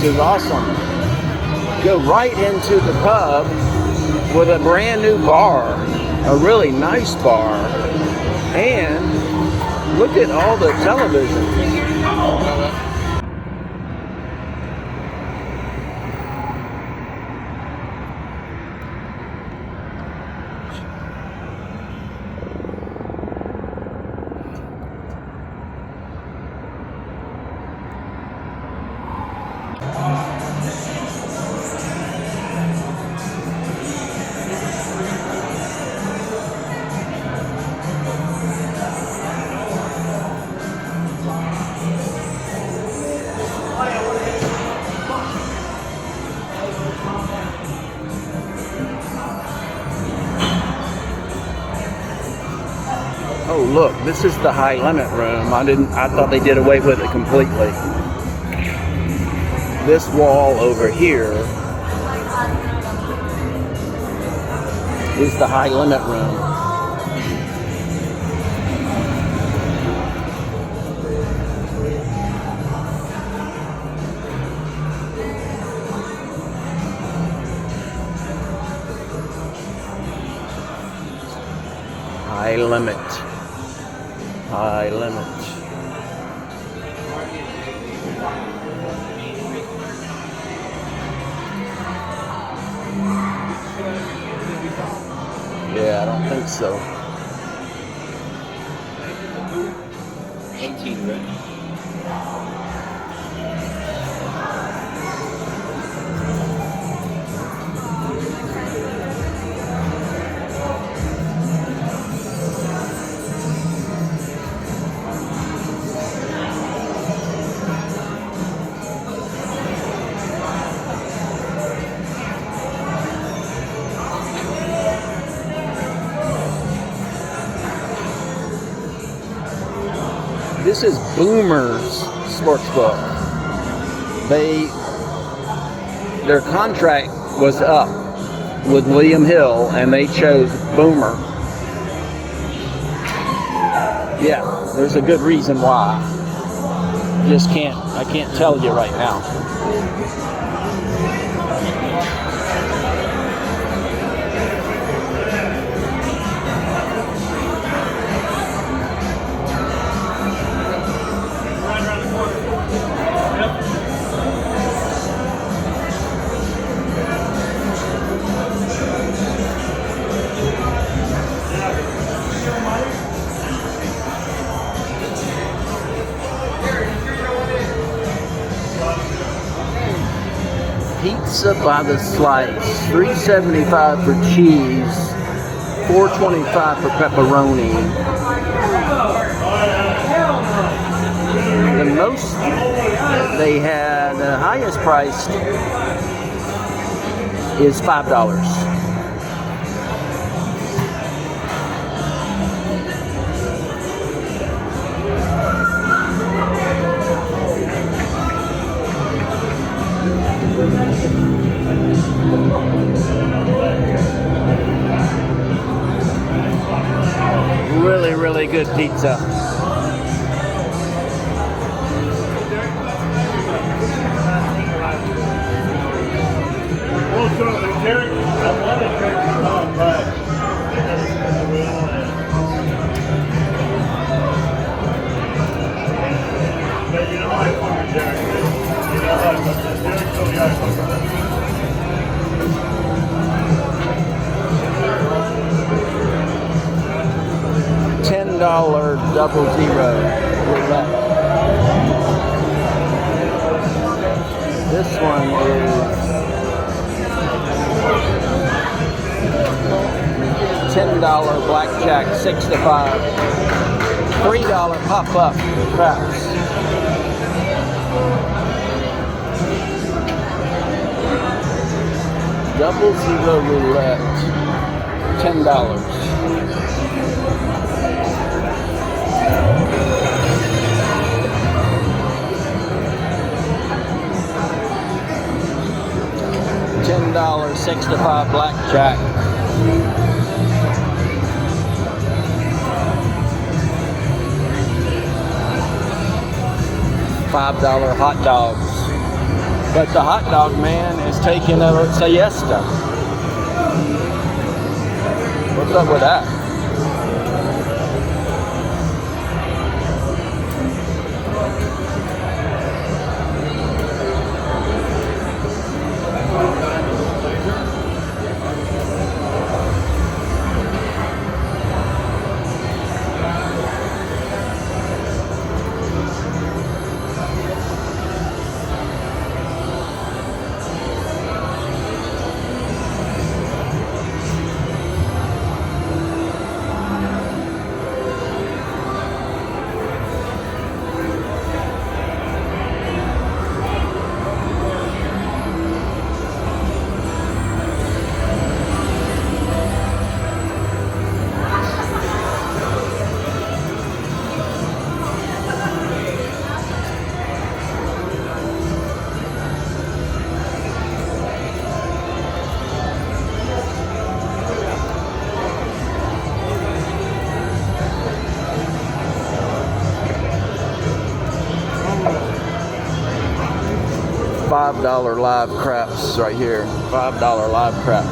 This is awesome. Go right into the pub with a brand new bar, a really nice bar, and look at all the televisions. Oh look, this is the high limit room. I thought they did away with it completely. This wall over here is the high limit room. High limit. High limit. Yeah, I don't think so. 18, right? This is Boomer's Sportsbook. Their contract was up with William Hill, and they chose Boomer. Yeah, there's a good reason why. I can't tell you right now. Pizza by the slice, $3.75 for cheese, $4.25 for pepperoni. The most they had, the highest priced is $5. Really, really good pizza. $10 double zero roulette. This one is $10 blackjack 6 to 5. $3 pop-up craps. Double zero roulette, $10. $10 6 to 5 blackjack. $5 hot dogs. But the hot dog man is taking a siesta. What's up with that? $5 live craps right here. $5 live craps.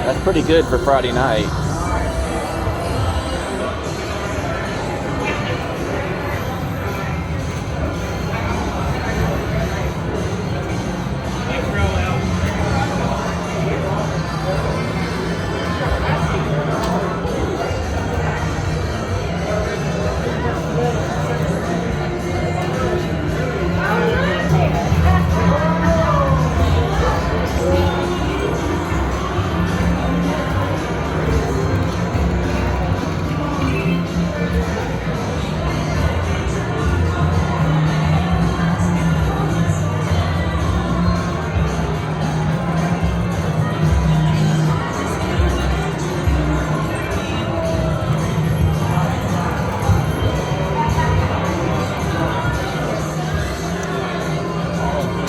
That's pretty good for Friday night.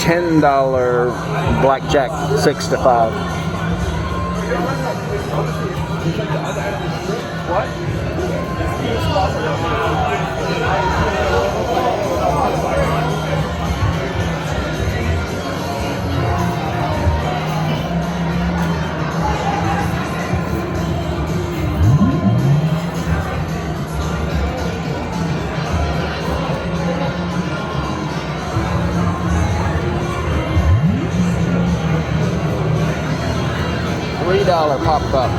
$10 blackjack 6 to 5. What? $3 pop up.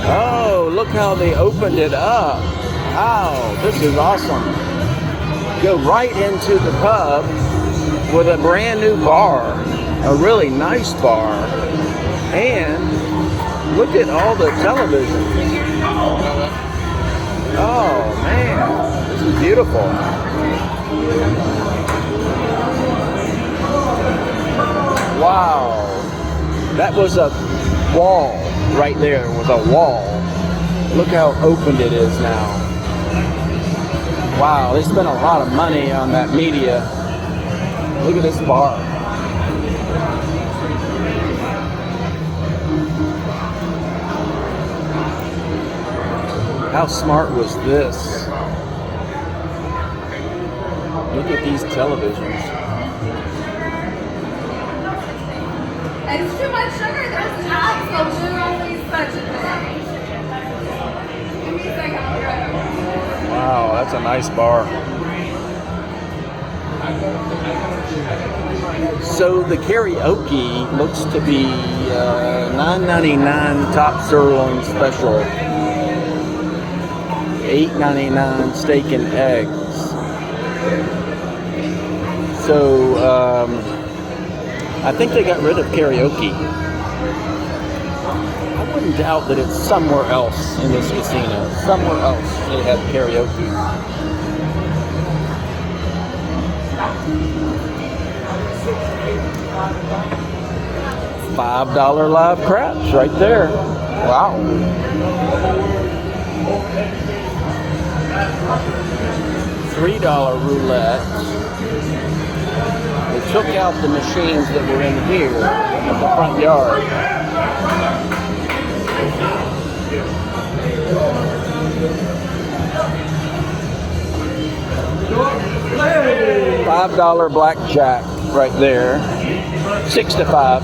Oh, look how they opened it up. Wow, this is awesome. Go right into the pub with a brand new bar. A really nice bar. And look at all the televisions. Oh man, this is beautiful. Wow, that was a wall right there. It was a wall. Look how opened it is now. Wow, they spent a lot of money on that media. Look at this bar. How smart was this? Look at these televisions. It's too much sugar. There's absolutely such a thing. Give me a second. I'll be right over. Wow, that's a nice bar. So the karaoke looks to be $9.99 top sirloin special, $8.99 steak and eggs. So I think they got rid of karaoke. I wouldn't doubt that it's somewhere else in this casino. Somewhere else they have karaoke. $5 live craps right there. Wow. $3 roulette. They took out the machines that were in here in the front yard. $5 blackjack right there. 6 to 5.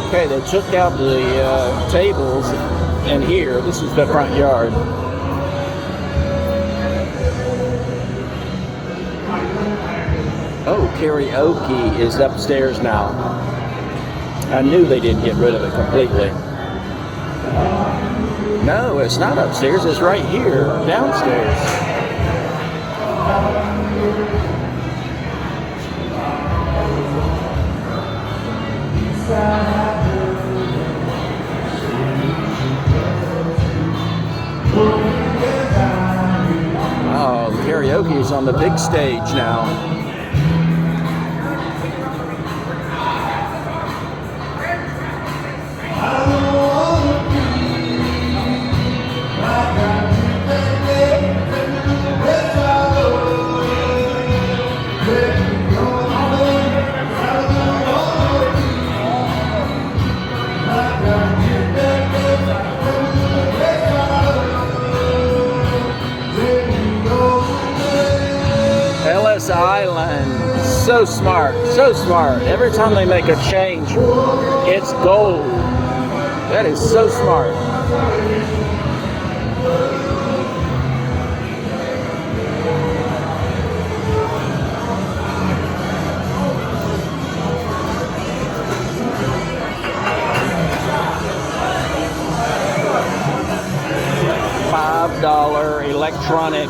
Okay, they took out the tables in here. This is the front yard. Oh, karaoke is upstairs now. I knew they didn't get rid of it completely. No, it's not upstairs. It's right here, downstairs. Oh, karaoke is on the big stage now. Ellis Island, so smart, so smart. Every time they make a change, it's gold. That is so smart. $5 electronic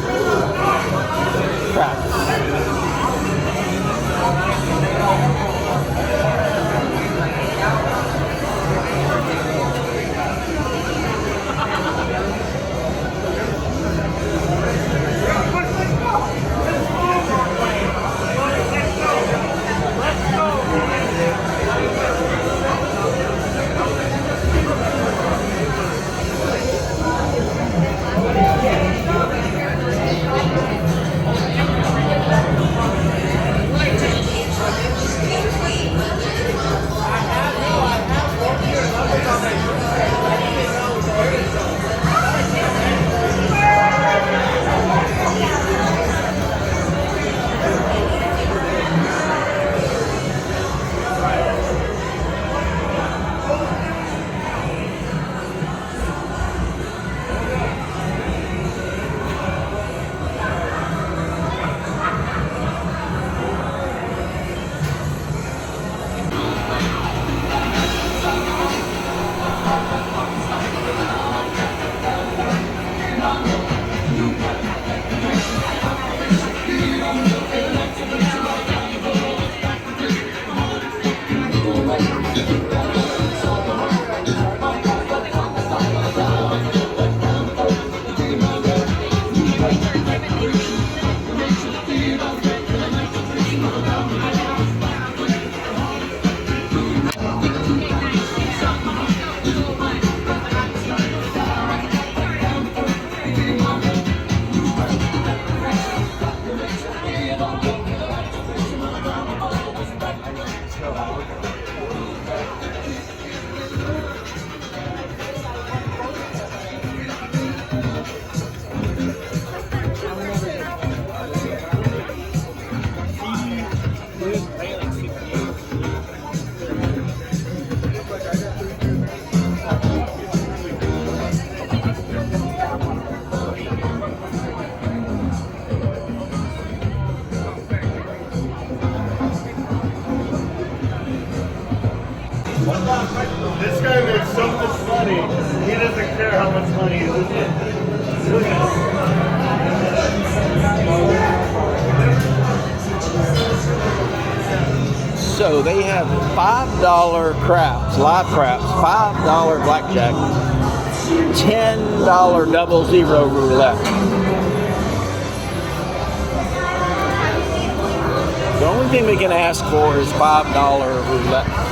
craps. This guy makes so much money, he doesn't care how much money he loses. Look at him. So they have $5 craps, live craps, $5 blackjack, $10 double zero roulette. The only thing we can ask for is $5 roulette.